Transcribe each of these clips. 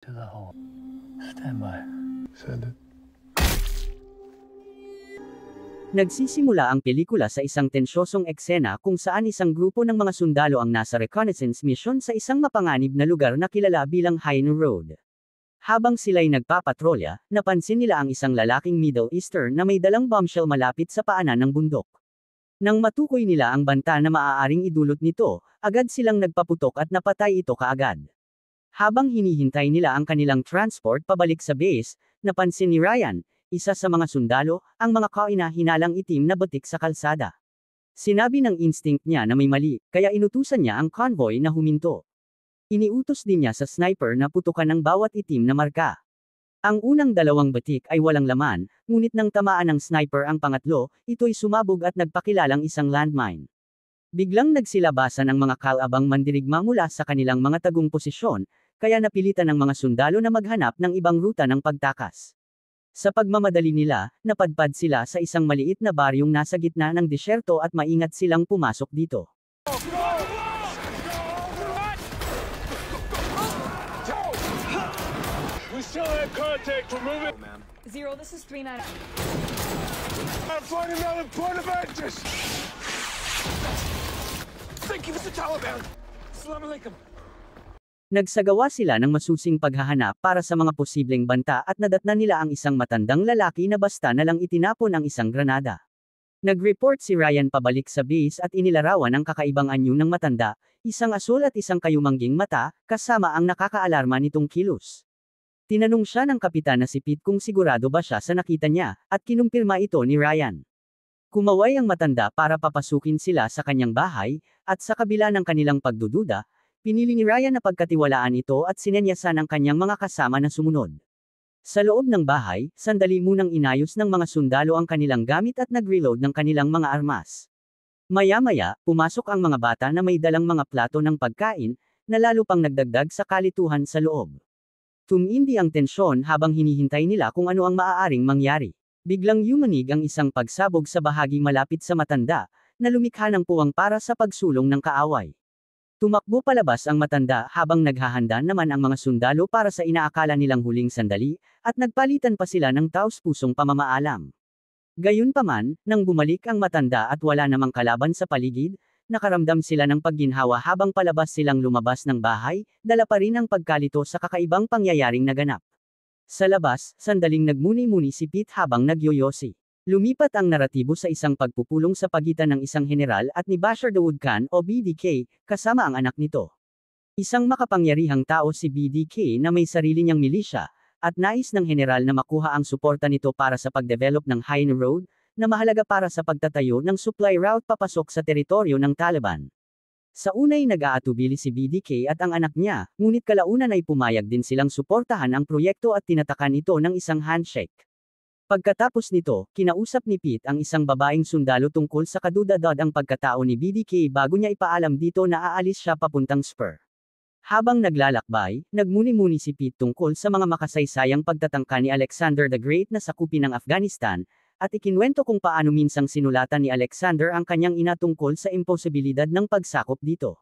to the hole. Stand by. Send it. Nagsisimula ang pelikula sa isang tensyosong eksena kung saan isang grupo ng mga sundalo ang nasa reconnaissance mission sa isang mapanganib na lugar na kilala bilang Hainu Road. Habang sila'y nagpapatrolya, napansin nila ang isang lalaking Middle Eastern na may dalang bombshell malapit sa paanan ng bundok. Nang matukoy nila ang banta na maaaring idulot nito, agad silang nagpaputok at napatay ito kaagad. Habang hinihintay nila ang kanilang transport pabalik sa base, napansin ni Ryan, isa sa mga sundalo, ang mga kaina-hinalang itim na batik sa kalsada. Sinabi ng instinct niya na may mali, kaya inutusan niya ang convoy na huminto. Iniutos din niya sa sniper na putukan ng bawat itim na marka. Ang unang dalawang batik ay walang laman, ngunit nang tamaan ng sniper ang pangatlo, ito'y sumabog at nagpakilalang isang landmine. Biglang nagsilabasan ang mga kalabang mandirigma mula sa kanilang mga tagong posisyon, kaya napilitan ng mga sundalo na maghanap ng ibang ruta ng pagtakas. Sa pagmamadali nila, napadpad sila sa isang maliit na baryong nasa gitna ng disyerto at maingat silang pumasok dito. We still have contact. We're moving. Zero, this is 3-9. I'm finding another point of interest. Thank you, Mr. Taliban. Assalamu alaikum. Nagsagawa sila ng masusing paghahanap para sa mga posibleng banta at nadatnan nila ang isang matandang lalaki na basta na lang itinapon ang isang granada. Nag-report si Ryan pabalik sa base at inilarawan ang kakaibang anyo ng matanda, isang asul at isang kayumangging mata, kasama ang nakakaalarma nitong kilos. Tinanong siya ng kapitan na si Pete kung sigurado ba siya sa nakita niya, at kinumpirma ito ni Ryan. Kumaway ang matanda para papasukin sila sa kanyang bahay, at sa kabila ng kanilang pagdududa, pinili ni Ryan na pagkatiwalaan ito at sinenyasan ang kanyang mga kasama na sumunod. Sa loob ng bahay, sandali munang inayos ng mga sundalo ang kanilang gamit at nag-reload ng kanilang mga armas. Maya-maya, pumasok ang mga bata na may dalang mga plato ng pagkain, na lalo pang nagdagdag sa kalituhan sa loob. Tumindi ang tensyon habang hinihintay nila kung ano ang maaaring mangyari. Biglang yumanig ang isang pagsabog sa bahagi malapit sa matanda, na lumikha ng puwang para sa pagsulong ng kaaway. Tumakbo palabas ang matanda habang naghahanda naman ang mga sundalo para sa inaakala nilang huling sandali, at nagpalitan pa sila ng taos-pusong pamamaalam. Gayunpaman, nang bumalik ang matanda at wala namang kalaban sa paligid, nakaramdam sila ng pagginhawa habang palabas silang lumabas ng bahay, dala pa rin ang pagkalito sa kakaibang pangyayaring naganap. Sa labas, sandaling nagmuni-muni si Pete habang nagyoyosi. Lumipat ang naratibo sa isang pagpupulong sa pagitan ng isang general at ni Bashar Dawood Khan o BDK, kasama ang anak nito. Isang makapangyarihang tao si BDK na may sarili niyang milisya, at nais ng general na makuha ang suporta nito para sa pagdevelop ng Hainu Road, na mahalaga para sa pagtatayo ng supply route papasok sa teritoryo ng Taliban. Sa unay nag-aatubili si BDK at ang anak niya, ngunit kalaunan ay pumayag din silang suportahan ang proyekto at tinatakan ito ng isang handshake. Pagkatapos nito, kinausap ni Pete ang isang babaeng sundalo tungkol sa kadudadad ang pagkatao ni BDK bago niya ipaalam dito na aalis siya papuntang Spur. Habang naglalakbay, nagmuni-muni si Pete tungkol sa mga makasaysayang pagtatangka ni Alexander the Great na sakupin ng Afghanistan, at ikinwento kung paano minsang sinulatan ni Alexander ang kanyang ina tungkol sa imposibilidad ng pagsakop dito.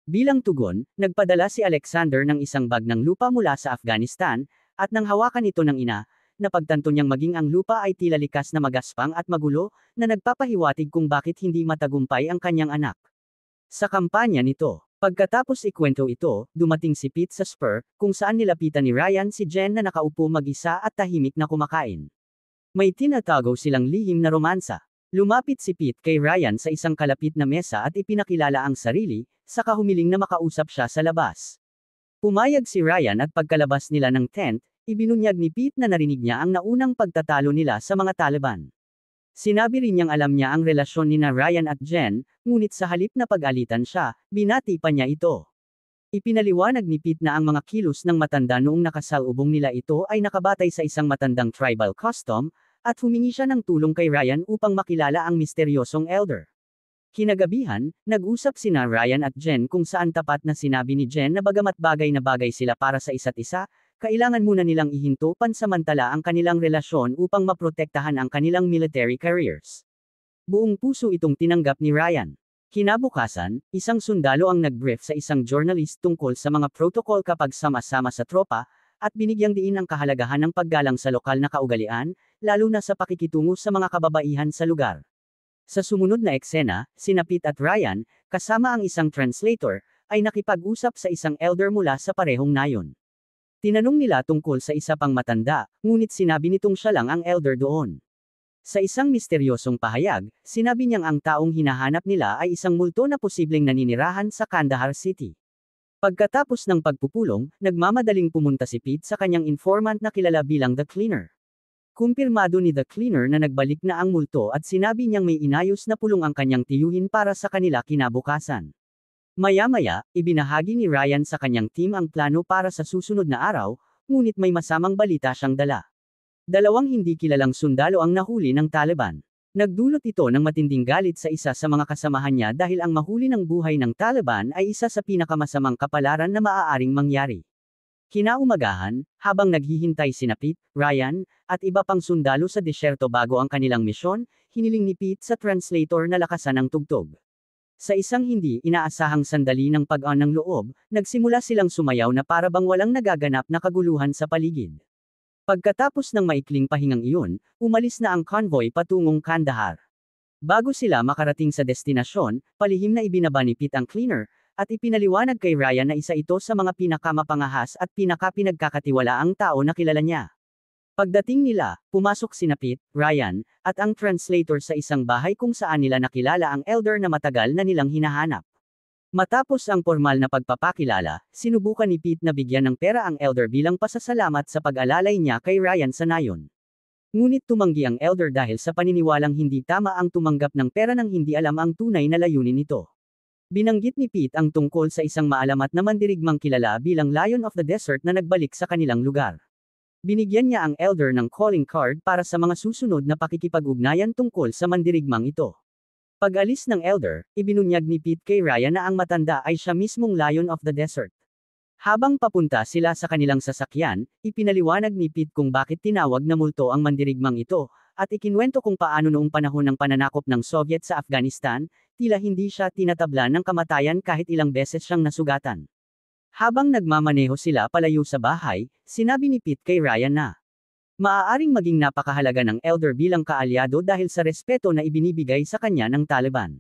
Bilang tugon, nagpadala si Alexander ng isang bag ng lupa mula sa Afghanistan, at nang hawakan ito ng ina, napagtanto niyang maging ang lupa ay tila likas na magaspang at magulo, na nagpapahiwatig kung bakit hindi matagumpay ang kanyang anak. Sa kampanya nito, pagkatapos ikwento ito, dumating si Pete sa Spur, kung saan nilapitan ni Ryan si Jen na nakaupo mag-isa at tahimik na kumakain. May tinatago silang lihim na romansa. Lumapit si Pete kay Ryan sa isang kalapit na mesa at ipinakilala ang sarili, saka humiling na makausap siya sa labas. Pumayag si Ryan at pagkalabas nila ng tent, ibinunyag ni Pete na narinig niya ang naunang pagtatalo nila sa mga Taliban. Sinabi rin niyang alam niya ang relasyon ni Ryan at Jen, ngunit sa halip na pag-alitan siya, binati pa niya ito. Ipinaliwanag ni Pete na ang mga kilos ng matanda noong nakasalubong nila ito ay nakabatay sa isang matandang tribal custom, at humingi siya ng tulong kay Ryan upang makilala ang misteryosong elder. Kinagabihan, nag-usap sina Ryan at Jen kung saan tapat na sinabi ni Jen na bagamat bagay na bagay sila para sa isa't isa, kailangan muna nilang ihinto pansamantala ang kanilang relasyon upang maprotektahan ang kanilang military careers. Buong puso itong tinanggap ni Ryan. Kinabukasan, isang sundalo ang nag-brief sa isang journalist tungkol sa mga protocol kapag sama-sama sa tropa, at binigyang diin ang kahalagahan ng paggalang sa lokal na kaugalian, lalo na sa pakikitungo sa mga kababaihan sa lugar. Sa sumunod na eksena, sina Pete at Ryan, kasama ang isang translator, ay nakipag-usap sa isang elder mula sa parehong nayon. Tinanong nila tungkol sa isa pang matanda, ngunit sinabi nitong siya lang ang elder doon. Sa isang misteryosong pahayag, sinabi niyang ang taong hinahanap nila ay isang multo na posibleng naninirahan sa Kandahar City. Pagkatapos ng pagpupulong, nagmamadaling pumunta si Pete sa kanyang informant na kilala bilang The Cleaner. Kumpirmado ni The Cleaner na nagbalik na ang multo at sinabi niyang may inayos na pulong ang kanyang tiyuhin para sa kanila kinabukasan. Maya-maya, ibinahagi ni Ryan sa kanyang team ang plano para sa susunod na araw, ngunit may masamang balita siyang dala. Dalawang hindi kilalang sundalo ang nahuli ng Taliban. Nagdulot ito ng matinding galit sa isa sa mga kasamahan niya dahil ang mahuli ng buhay ng Taliban ay isa sa pinakamasamang kapalaran na maaaring mangyari. Kinaumagahan, habang naghihintay sina Pete, Ryan, at iba pang sundalo sa disyerto bago ang kanilang misyon, hiniling ni Pete sa translator na lakasan ang tugtog. Sa isang hindi inaasahang sandali ng pag-on ng loob, nagsimula silang sumayaw na para bang walang nagaganap na kaguluhan sa paligid. Pagkatapos ng maikling pahingang iyon, umalis na ang convoy patungong Kandahar. Bago sila makarating sa destinasyon, palihim na ibinaba ni Pete ang Cleaner, at ipinaliwanag kay Ryan na isa ito sa mga pinakamapangahas at pinakapinagkakatiwalaang tao na kilala niya. Pagdating nila, pumasok sina Pete, Ryan, at ang translator sa isang bahay kung saan nila nakilala ang elder na matagal na nilang hinahanap. Matapos ang formal na pagpapakilala, sinubukan ni Pete na bigyan ng pera ang elder bilang pasasalamat sa pag-alalay niya kay Ryan sa nayon. Ngunit tumanggi ang elder dahil sa paniniwalang hindi tama ang tumanggap ng pera nang hindi alam ang tunay na layunin nito. Binanggit ni Pete ang tungkol sa isang maalamat na mandirigmang kilala bilang Lion of the Desert na nagbalik sa kanilang lugar. Binigyan niya ang elder ng calling card para sa mga susunod na pakikipag-ugnayan tungkol sa mandirigmang ito. Pag-alis ng elder, ibinunyag ni Pete kay Ryan na ang matanda ay siya mismong Lion of the Desert. Habang papunta sila sa kanilang sasakyan, ipinaliwanag ni Pete kung bakit tinawag na multo ang mandirigmang ito, at ikinwento kung paano noong panahon ng pananakop ng Soviet sa Afghanistan, tila hindi siya tinatablan ng kamatayan kahit ilang beses siyang nasugatan. Habang nagmamaneho sila palayo sa bahay, sinabi ni Pete kay Ryan na maaaring maging napakahalaga ng elder bilang kaalyado dahil sa respeto na ibinibigay sa kanya ng Taliban.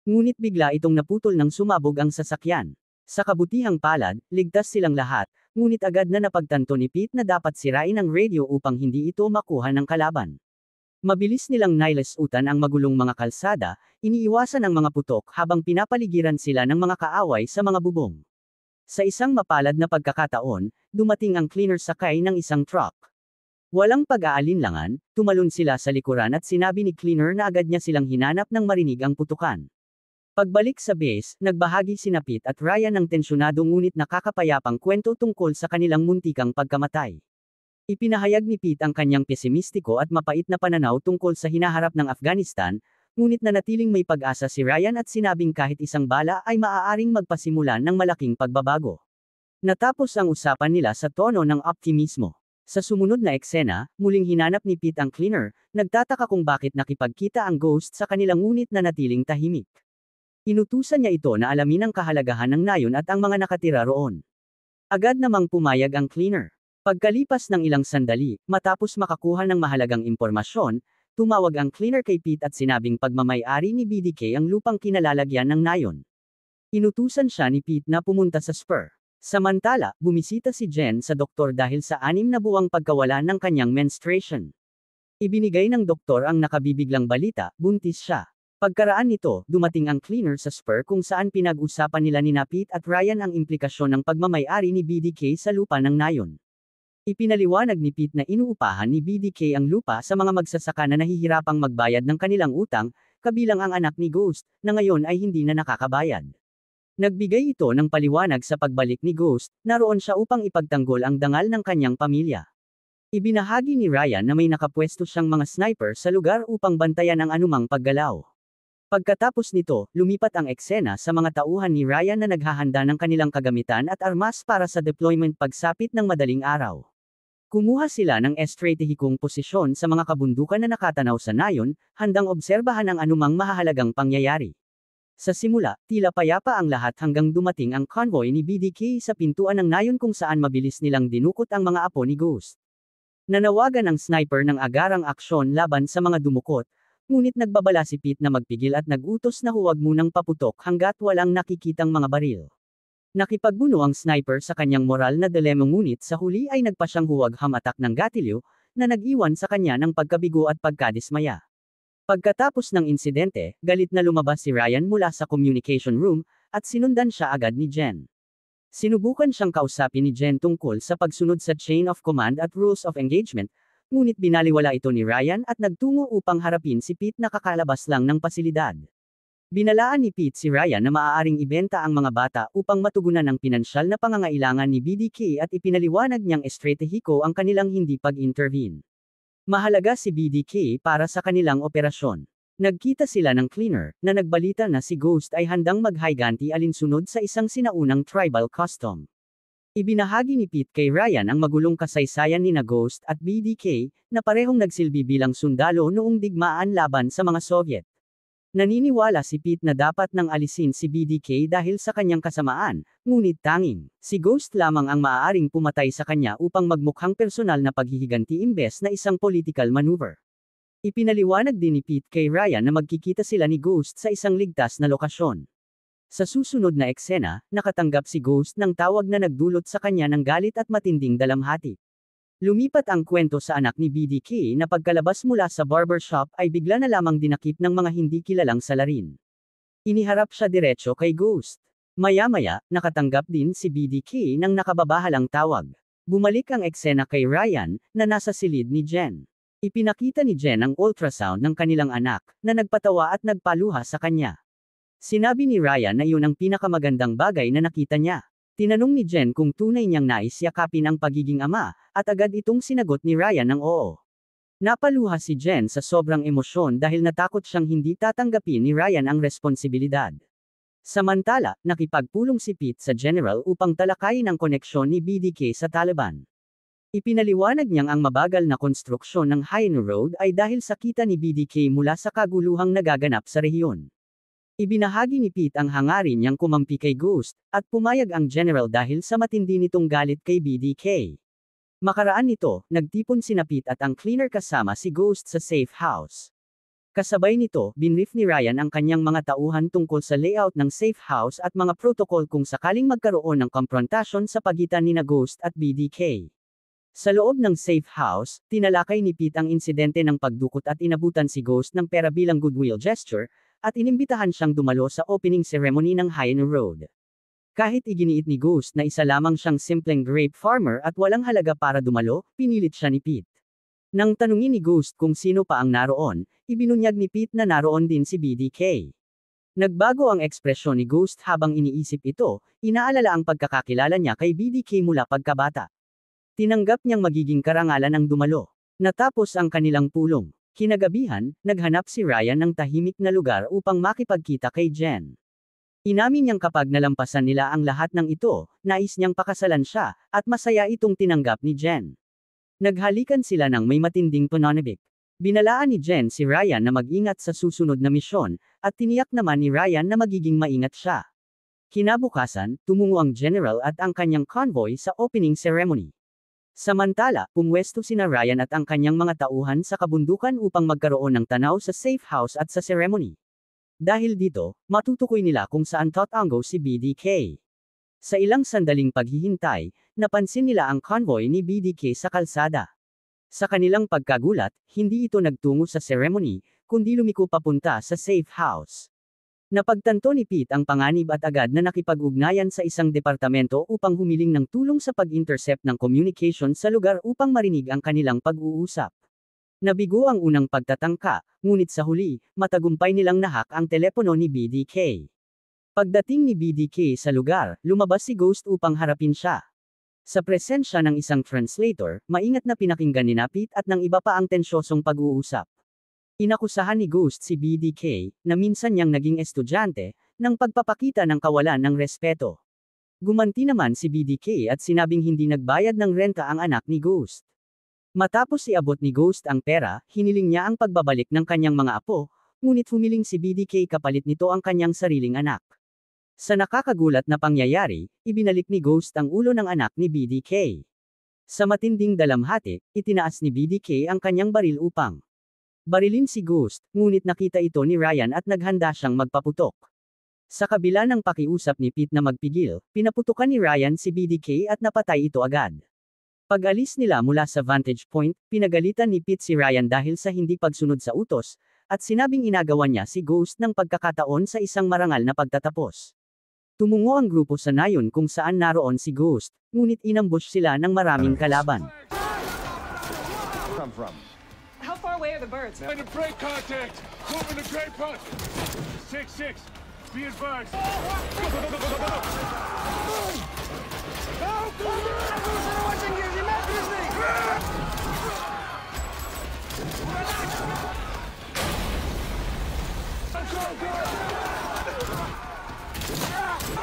Ngunit bigla itong naputol nang sumabog ang sasakyan. Sa kabutihang palad, ligtas silang lahat, ngunit agad na napagtanto ni Pete na dapat sirain ang radio upang hindi ito makuha ng kalaban. Mabilis nilang nailesutan ang magulong mga kalsada, iniiwasan ang mga putok habang pinapaligiran sila ng mga kaaway sa mga bubong. Sa isang mapalad na pagkakataon, dumating ang Cleaner sakay ng isang truck. Walang pag-aalinlangan, tumalon sila sa likuran at sinabi ni Cleaner na agad niya silang hinanap nang marinig ang putukan. Pagbalik sa base, nagbahagi sina Pete at Ryan ng tensyonado ngunit nakakapayapang kwento tungkol sa kanilang muntikang pagkamatay. Ipinahayag ni Pete ang kanyang pesimistiko at mapait na pananaw tungkol sa hinaharap ng Afghanistan, ngunit nanatiling may pag-asa si Ryan at sinabing kahit isang bala ay maaaring magpasimulan ng malaking pagbabago. Natapos ang usapan nila sa tono ng optimismo. Sa sumunod na eksena, muling hinanap ni Pete ang Cleaner, nagtataka kung bakit nakipagkita ang Ghost sa kanilang ngunit na natiling tahimik. Inutusan niya ito na alamin ang kahalagahan ng nayon at ang mga nakatira roon. Agad namang pumayag ang Cleaner. Pagkalipas ng ilang sandali, matapos makakuha ng mahalagang impormasyon, tumawag ang Cleaner kay Pete at sinabing pagmamay-ari ni BDK ang lupang kinalalagyan ng nayon. Inutusan siya ni Pete na pumunta sa Spur. Samantala, bumisita si Jen sa doktor dahil sa 6 na buwang pagkawala ng kanyang menstruation. Ibinigay ng doktor ang nakabibiglang balita, buntis siya. Pagkaraan nito, dumating ang Cleaner sa Spur kung saan pinag-usapan nila ni Pete at Ryan ang implikasyon ng pagmamay-ari ni BDK sa lupa ng nayon. Ipinaliwanag ni Pete na inuupahan ni BDK ang lupa sa mga magsasaka na nahihirapang magbayad ng kanilang utang, kabilang ang anak ni Ghost, na ngayon ay hindi na nakakabayad. Nagbigay ito ng paliwanag sa pagbalik ni Ghost, naroon siya upang ipagtanggol ang dangal ng kanyang pamilya. Ibinahagi ni Ryan na may nakapwesto siyang mga sniper sa lugar upang bantayan ang anumang paggalaw. Pagkatapos nito, lumipat ang eksena sa mga tauhan ni Ryan na naghahanda ng kanilang kagamitan at armas para sa deployment pagsapit ng madaling araw. Kumuha sila ng estratehikong posisyon sa mga kabundukan na nakatanaw sa nayon, handang obserbahan ang anumang mahahalagang pangyayari. Sa simula, tila payapa ang lahat hanggang dumating ang convoy ni BDK sa pintuan ng nayon kung saan mabilis nilang dinukot ang mga apo ni Ghost. Nanawagan ang sniper ng agarang aksyon laban sa mga dumukot, ngunit nagbabala si Pete na magpigil at nag-utos na huwag munang paputok hanggat walang nakikitang mga baril. Nakipagbuno ang sniper sa kanyang moral na dilema ngunit sa huli ay nagpa siyang huwag hamatak ng gatilyo, na nag-iwan sa kanya ng pagkabigo at pagkadismaya. Pagkatapos ng insidente, galit na lumabas si Ryan mula sa communication room, at sinundan siya agad ni Jen. Sinubukan siyang kausapin ni Jen tungkol sa pagsunod sa chain of command at rules of engagement, ngunit binaliwala ito ni Ryan at nagtungo upang harapin si Pete na kakalabas lang ng pasilidad. Binalaan ni Pete si Ryan na maaaring ibenta ang mga bata upang matugunan ang pinansyal na pangangailangan ni BDK at ipinaliwanag niyang estratehiko ang kanilang hindi pag-intervene. Mahalaga si BDK para sa kanilang operasyon. Nagkita sila ng cleaner, na nagbalita na si Ghost ay handang mag-higanti alinsunod sa isang sinaunang tribal custom. Ibinahagi ni Pete kay Ryan ang magulong kasaysayan ni Ghost at BDK, na parehong nagsilbi bilang sundalo noong digmaan laban sa mga Soviet. Naniniwala si Pete na dapat nang alisin si BDK dahil sa kanyang kasamaan, ngunit tanging si Ghost lamang ang maaaring pumatay sa kanya upang magmukhang personal na paghihiganti imbes na isang political maneuver. Ipinaliwanag din ni Pete kay Ryan na magkikita sila ni Ghost sa isang ligtas na lokasyon. Sa susunod na eksena, nakatanggap si Ghost ng tawag na nagdulot sa kanya ng galit at matinding dalamhati. Lumipat ang kwento sa anak ni BDK na pagkalabas mula sa barbershop ay bigla na lamang dinakip ng mga hindi kilalang salarin. Iniharap siya diretso kay Ghost. Maya-maya, nakatanggap din si BDK ng nakababahalang tawag. Bumalik ang eksena kay Ryan, na nasa silid ni Jen. Ipinakita ni Jen ang ultrasound ng kanilang anak, na nagpatawa at nagpaluha sa kanya. Sinabi ni Ryan na iyon ang pinakamagandang bagay na nakita niya. Tinanong ni Jen kung tunay niyang nais yakapin ang pagiging ama, at agad itong sinagot ni Ryan ng oo. Napaluha si Jen sa sobrang emosyon dahil natakot siyang hindi tatanggapin ni Ryan ang responsibilidad. Samantala, nakipagpulong si Pete sa general upang talakayin ang koneksyon ni BDK sa Taliban. Ipinaliwanag niyang ang mabagal na konstruksyon ng Hainu Road ay dahil sa kita ni BDK mula sa kaguluhang nagaganap sa rehiyon. Ibinahagi ni Pete ang hangarin niyang kumampi kay Ghost, at pumayag ang general dahil sa matindi nitong galit kay BDK. Makaraan nito, nagtipon sina Pete at ang cleaner kasama si Ghost sa safe house. Kasabay nito, binrief ni Ryan ang kanyang mga tauhan tungkol sa layout ng safe house at mga protocol kung sakaling magkaroon ng konfrontasyon sa pagitan ni Ghost at BDK. Sa loob ng safe house, tinalakay ni Pete ang insidente ng pagdukot at inabutan si Ghost ng pera bilang goodwill gesture, at inimbitahan siyang dumalo sa opening ceremony ng Hainu Road. Kahit iginiit ni Ghost na isa lamang siyang simpleng grape farmer at walang halaga para dumalo, pinilit siya ni Pete. Nang tanungin ni Ghost kung sino pa ang naroon, ibinunyag ni Pete na naroon din si BDK. Nagbago ang ekspresyon ni Ghost habang iniisip ito, inaalala ang pagkakakilala niya kay BDK mula pagkabata. Tinanggap niyang magiging karangalan ang dumalo. Natapos ang kanilang pulong. Kinagabihan, naghanap si Ryan ng tahimik na lugar upang makipagkita kay Jen. Inamin niyang kapag nalampasan nila ang lahat ng ito, nais niyang pakasalan siya, at masaya itong tinanggap ni Jen. Naghalikan sila ng may matinding pananabik. Binalaan ni Jen si Ryan na mag-ingat sa susunod na misyon, at tiniyak naman ni Ryan na magiging maingat siya. Kinabukasan, tumungo ang general at ang kanyang convoy sa opening ceremony. Samantala, pumwesto sina Ryan at ang kanyang mga tauhan sa kabundukan upang magkaroon ng tanaw sa safe house at sa ceremony. Dahil dito, matutukoy nila kung saan tatango si BDK. Sa ilang sandaling paghihintay, napansin nila ang convoy ni BDK sa kalsada. Sa kanilang pagkagulat, hindi ito nagtungo sa ceremony, kundi lumiko papunta sa safe house. Napagtanto ni Pete ang panganib at agad na nakipag-ugnayan sa isang departamento upang humiling ng tulong sa pag-intercept ng communication sa lugar upang marinig ang kanilang pag-uusap. Nabigo ang unang pagtatangka, ngunit sa huli, matagumpay nilang nahak ang telepono ni BDK. Pagdating ni BDK sa lugar, lumabas si Ghost upang harapin siya. Sa presensya ng isang translator, maingat na pinakinggan ni Pete at ng iba pa ang tensyosong pag-uusap. Inakusahan ni Ghost si BDK, na minsan niyang naging estudyante, ng pagpapakita ng kawalan ng respeto. Gumanti naman si BDK at sinabing hindi nagbayad ng renta ang anak ni Ghost. Matapos iabot ni Ghost ang pera, hiniling niya ang pagbabalik ng kanyang mga apo, ngunit humiling si BDK kapalit nito ang kanyang sariling anak. Sa nakakagulat na pangyayari, ibinalik ni Ghost ang ulo ng anak ni BDK. Sa matinding dalamhati, itinaas ni BDK ang kanyang baril upang barilin si Ghost, ngunit nakita ito ni Ryan at naghanda siyang magpaputok. Sa kabila ng pakiusap ni Pete na magpigil, pinaputukan ni Ryan si BDK at napatay ito agad. Pag-alis nila mula sa vantage point, pinagalitan ni Pete si Ryan dahil sa hindi pagsunod sa utos, at sinabing inagawan niya si Ghost ng pagkakataon sa isang marangal na pagtatapos. Tumungo ang grupo sa nayon kung saan naroon si Ghost, ngunit inambush sila ng maraming kalaban. Come from. How far away are the birds? And a break contact. Moving the great punch. 6-6. Be advised.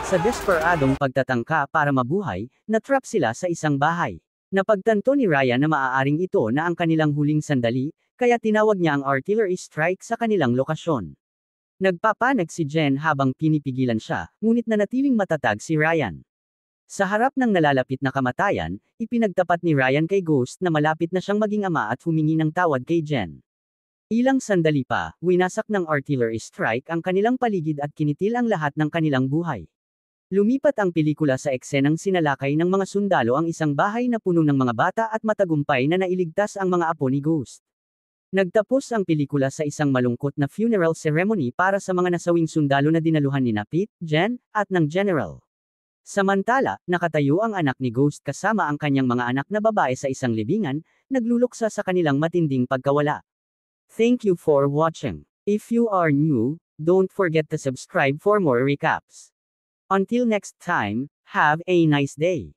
Sa desperadong pagtatangka para mabuhay, natrap sila sa isang bahay. Napagtanto ni Ryan na maaaring ito na ang kanilang huling sandali, kaya tinawag niya ang artillery strike sa kanilang lokasyon. Nagpapanig si Jen habang pinipigilan siya, ngunit nanatiling matatag si Ryan. Sa harap ng nalalapit na kamatayan, ipinagtapat ni Ryan kay Ghost na malapit na siyang maging ama at humingi ng tawad kay Jen. Ilang sandali pa, winasak ng artillery strike ang kanilang paligid at kinitil ang lahat ng kanilang buhay. Lumipat ang pelikula sa eksenang sinalakay ng mga sundalo ang isang bahay na puno ng mga bata at matagumpay na nailigtas ang mga apo ni Ghost. Nagtapos ang pelikula sa isang malungkot na funeral ceremony para sa mga nasawing sundalo na dinaluhan ni Pete, Jen, at ng General. Samantala, nakatayo ang anak ni Ghost kasama ang kanyang mga anak na babae sa isang libingan, nagluluksa sa kanilang matinding pagkawala. Thank you for watching. If you are new, don't forget to subscribe for more recaps. Until next time, have a nice day.